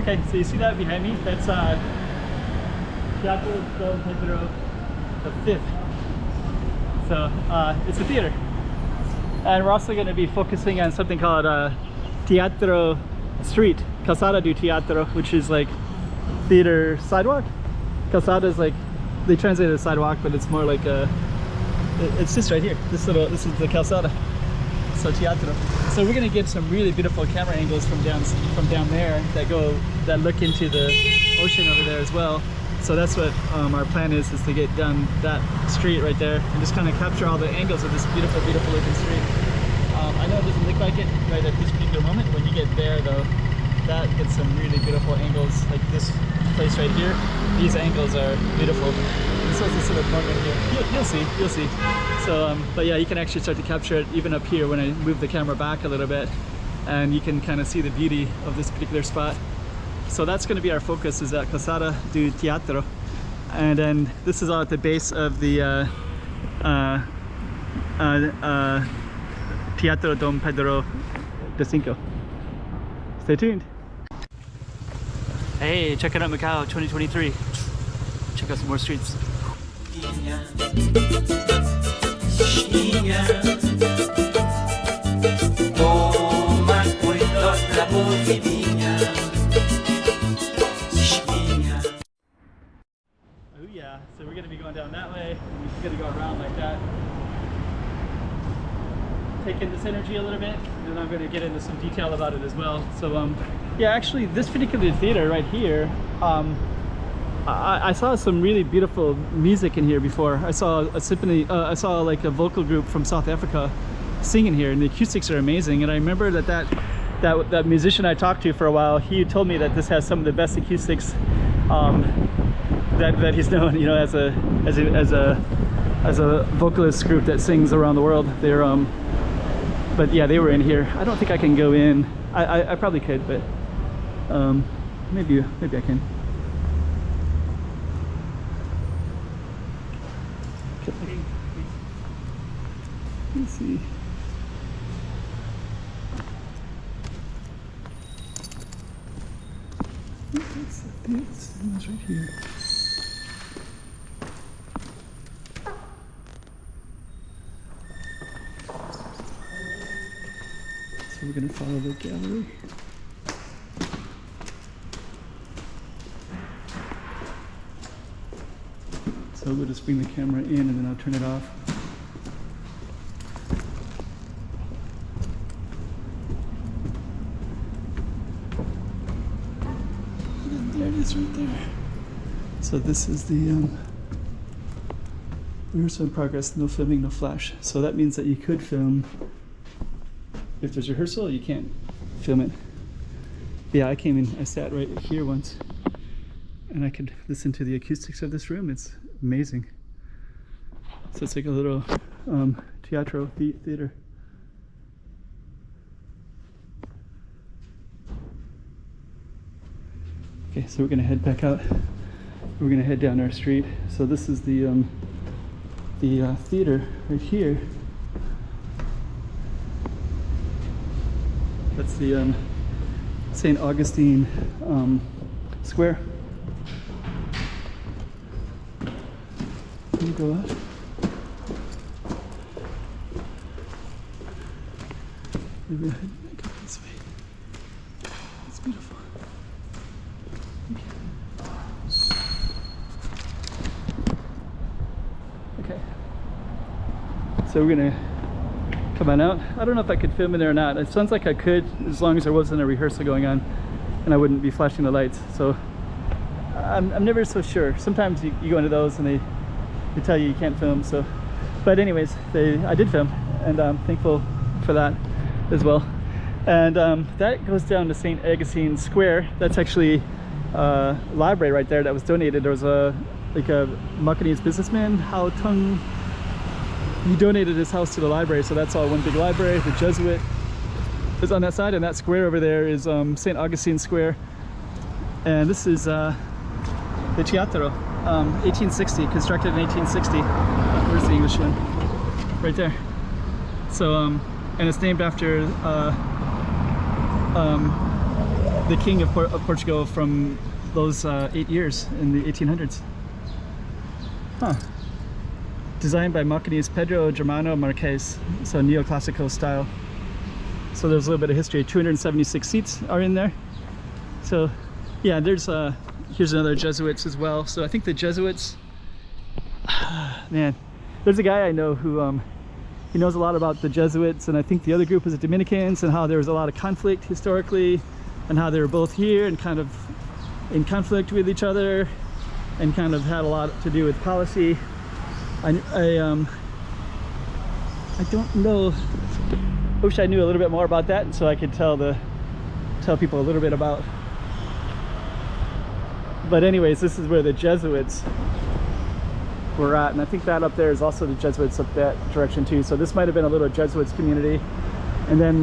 Okay, so you see that behind me? That's Teatro Pedro V. So it's a theater. And we're also going to be focusing on something called Teatro Street, Calçada do Teatro, which is like theater sidewalk. Calçada is like, they translate it as sidewalk, but it's more like a, it's just right here. This is the Calçada. So Teatro. So we're gonna get some really beautiful camera angles from down there that look into the ocean over there as well. So that's what our plan is to get down that street right there and just kind of capture all the angles of this beautiful, beautiful looking street. I know it doesn't look like it right at this particular moment. When you get there though, that gets some really beautiful angles, like this place right here. These angles are beautiful. And so it's a sort of moment here. You'll see. So, but yeah, you can actually start to capture it even up here when I move the camera back a little bit, and you can kind of see the beauty of this particular spot. So that's going to be our focus, is at Calçada do Teatro. And then this is all at the base of the Teatro Dom Pedro V. Stay tuned. Hey, checking out Macau 2023. Check out some more streets. Oh yeah, so we're going to be going down that way. We're going to go around like that. Take in this energy a little bit, and I'm going to get into some detail about it as well. So yeah, actually this particular theater right here, I saw some really beautiful music in here before. I saw a symphony, I saw like a vocal group from South Africa singing here, and the acoustics are amazing. And I remember that musician I talked to for a while, he told me that this has some of the best acoustics that he's known, you know, as a vocalist group that sings around the world. They're but yeah, they were in here. I don't think I can go in. I probably could, but maybe I can. Let's see. It's right here. So we're going to follow the gallery. So we'll just bring the camera in and then I'll turn it off. And there it is right there. So this is the rehearsal in progress, no filming, no flash. So that means that you could film. If there's rehearsal, you can't film it. Yeah, I came in, I sat right here once, and I could listen to the acoustics of this room. It's amazing. So it's like a little Teatro theater. Okay, so we're gonna head back out. We're gonna head down our street. So this is the theater right here. That's the St. Augustine Square. Can you go out? Maybe I'll head back up this way. It's beautiful. Okay. So we're gonna come on out. I don't know if I could film in there or not. It sounds like I could, as long as there wasn't a rehearsal going on and I wouldn't be flashing the lights. So I'm never so sure. Sometimes you go into those and they tell you can't film. So, but anyways, I did film, and I'm thankful for that as well. And that goes down to St. Augustine Square. That's actually a library right there that was donated. There was a Macanese businessman, Hao Tung. He donated his house to the library, so that's all one big library. The Jesuit is on that side, and that square over there is St. Augustine Square. And this is the Teatro, 1860, constructed in 1860. Where's the English one? Right there. So, and it's named after the king of Portugal from those 8 years in the 1800s. Huh. Designed by Machinist Pedro Germano Marques, so neoclassical style. So there's a little bit of history. 276 seats are in there. So yeah, there's here's another Jesuits as well. So I think the Jesuits, man, there's a guy I know who he knows a lot about the Jesuits, and I think the other group was the Dominicans, and how there was a lot of conflict historically, and how they were both here and kind of in conflict with each other, and kind of had a lot to do with policy. I don't know. I wish I knew a little bit more about that, so I could tell people a little bit about. But anyways, this is where the Jesuits were at, and I think that up there is also the Jesuits up that direction too. So this might have been a little Jesuits community, and then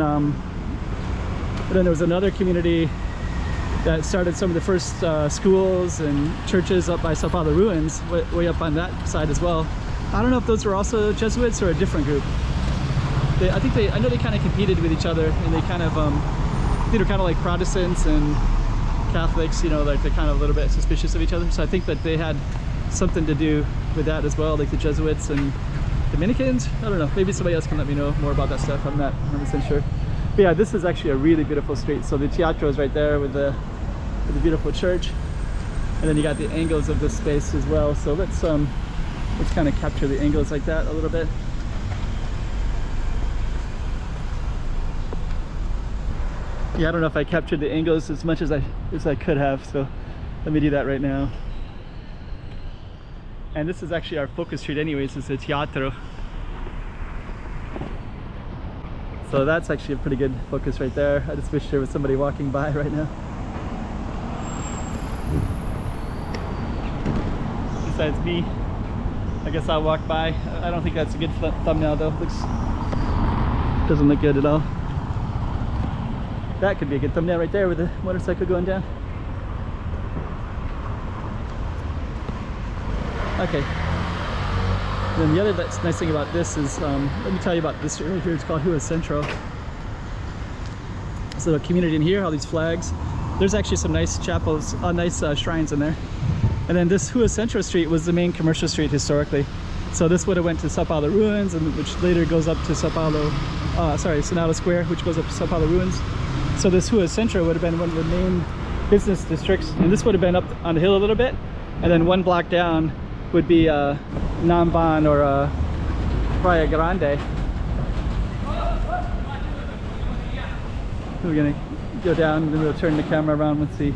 there was another community that started some of the first schools and churches up by Sao Paulo ruins, way up on that side as well. I don't know if those were also Jesuits or a different group. I know they kind of competed with each other, and they kind of they were kind of like Protestants and Catholics, you know, like they're kind of a little bit suspicious of each other. So I think that they had something to do with that as well, like the Jesuits and Dominicans. I don't know, maybe somebody else can let me know more about that stuff. I'm not 100% sure. But yeah, this is actually a really beautiful street. So the Teatro is right there with the beautiful church, and then you got the angles of this space as well. So let's kind of capture the angles like that a little bit. Yeah, I don't know if I captured the angles as much as I could have, so let me do that right now. And this is actually our focus street anyways, it's the Teatro. So that's actually a pretty good focus right there. I just wish there was somebody walking by right now. Besides me, I guess I'll walk by. I don't think that's a good thumbnail though. Doesn't look good at all. That could be a good thumbnail right there with the motorcycle going down. Okay. And then the other nice thing about this is, let me tell you about this street right here. It's called Rua Central. So a community in here, all these flags. There's actually some nice chapels, nice shrines in there. And then this Rua Central street was the main commercial street historically. So this would have went to Sao Paulo ruins, and which later goes up to Sonata Square, which goes up to Sao Paulo ruins. So this Rua Central would have been one of the main business districts, and this would have been up on the hill a little bit, and then one block down would be Namban or Praia Grande. We're gonna go down, and then we'll turn the camera around once we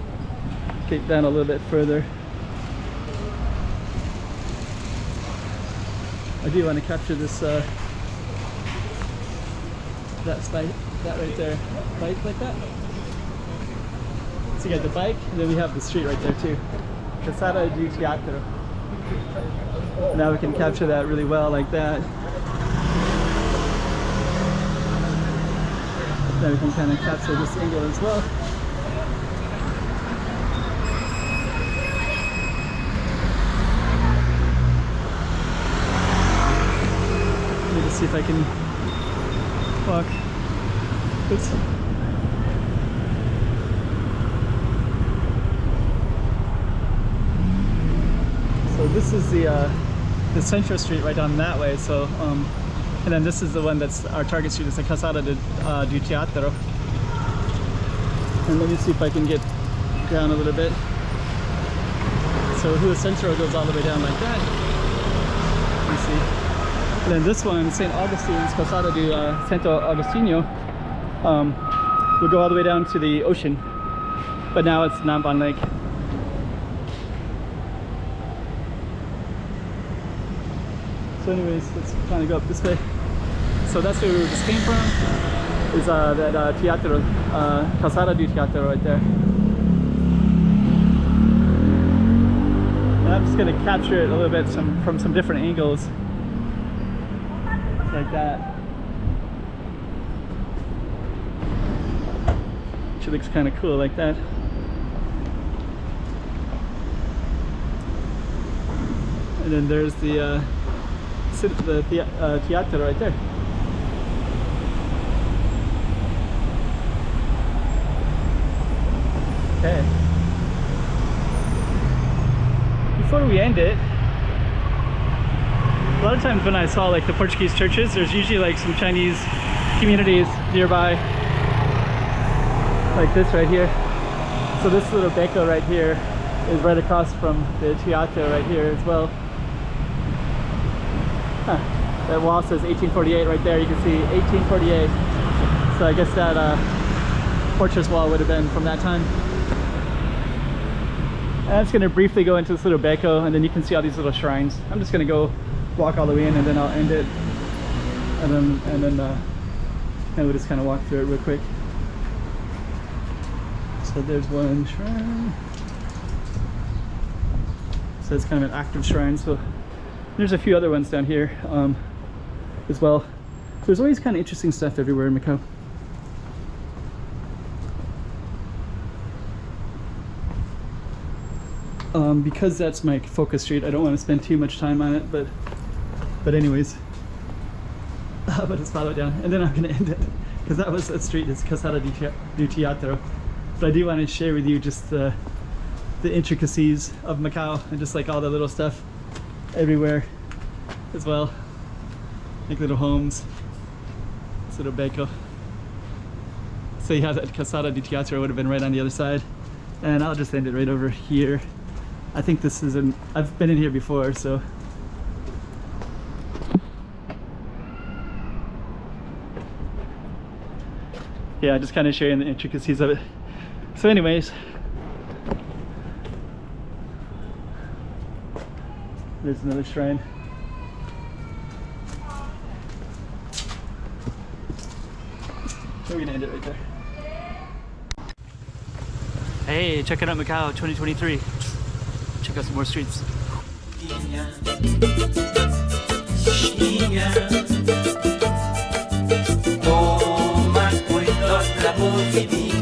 get down a little bit further. I do want to capture this that right there, bike like that. So you got the bike, and then we have the street right there too. Calçada do Teatro. Now we can capture that really well like that. Now we can kind of capture this angle as well. Let me just see if I can walk. Oops. So this is the central street right down that way. So and then this is the one that's our target street. It's the Calçada do Teatro. And let me see if I can get down a little bit. So Rua Central goes all the way down like that. You see. And then this one, St. Augustine's, Calçada do Santo Agostinho, will go all the way down to the ocean, but now it's Namban Lake. So anyways, let's kind of go up this way. So that's where we just came from, is that Teatro, Calçada do Teatro right there. And I'm just going to capture it a little bit from some different angles. Like that. Which looks kind of cool like that. And then there's the Teatro right there. Okay. Before we end it, a lot of times when I saw like the Portuguese churches, there's usually like some Chinese communities nearby, like this right here. So this little beco right here is right across from the Teatro right here as well. Huh. That wall says 1848 right there. You can see 1848. So I guess that fortress wall would have been from that time. And I'm just going to briefly go into this little beco, and then you can see all these little shrines. I'm just going to go walk all the way in, and then I'll end it, and we'll just kind of walk through it real quick. So there's one shrine. So it's kind of an active shrine. So there's a few other ones down here as well. So there's always kind of interesting stuff everywhere in Macau. Because that's my focus street, I don't want to spend too much time on it, but anyways, but just follow it down, and then I'm going to end it, because that street is Calçada do Teatro. But I do want to share with you just the intricacies of Macau, and just like all the little stuff everywhere as well, like little homes, this little beco. So yeah, that Calçada do Teatro would have been right on the other side, and I'll just end it right over here. I think this is I've been in here before, so. Yeah, just kind of sharing the intricacies of it. So anyways, there's another shrine. So we're gonna end it right there. Hey, check it out, Macau 2023. Check out some more streets. Toma cuidado la